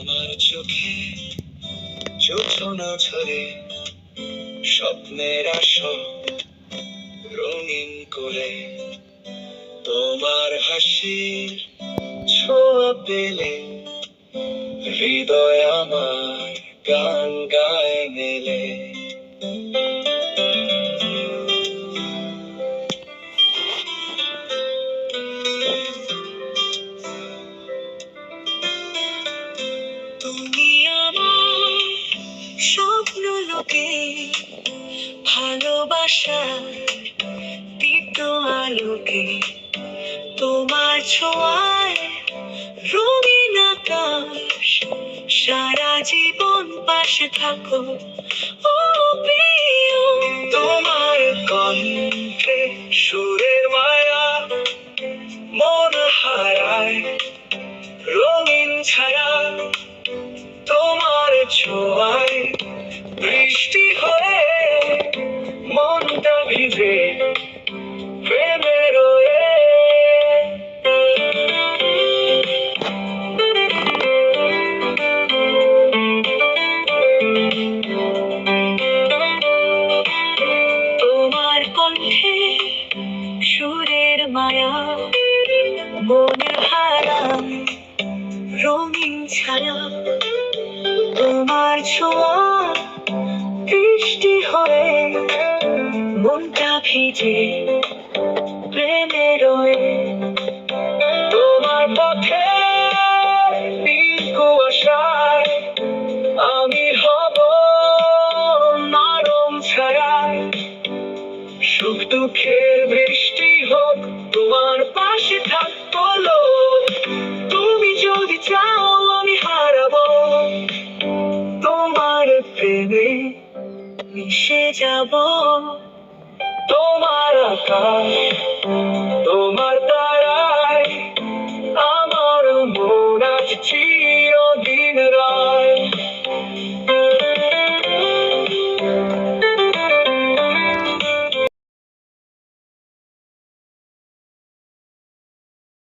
তোমার চোখে জোছনা ঝরে স্বপ্নের আসর রঙিন করে, তোমার হাসির ছোঁয়া পেলে হৃদয় আমার গান গায় মেলে। তুমি আমার স্বপ্ন লোকে, ভালোবাসার দীপ্ত আলোকে, তোমার ছোঁয়ায় রঙিন আকাশ, সারা জীবন পাশে থাকো ও প্রিয়। তোমার কণ্ঠে সুরের মায়া মন হারায় রঙিন ছায়া, তোমার ছোঁয়ায় বৃষ্টি হয়ে মনটা ভিজে প্রেমে রয়ে। তোমার কণ্ঠে সুরের মায়া মন হারায় রঙিন ছায়া, তোমার ছোঁয়া বৃষ্টি হয়ে মনটা ভিজে প্রেমে রয়ে। তোমার পথে নীল কুয়াশায় আমি হব নরম ছায়া, সুখ দুঃখের বৃষ্টি হোক তোমার পাশে থাকবো লোক। তুমি যদি চাও আমি হারাবো তোমার প্রেমে মিশে যাব। তোমার আকাশ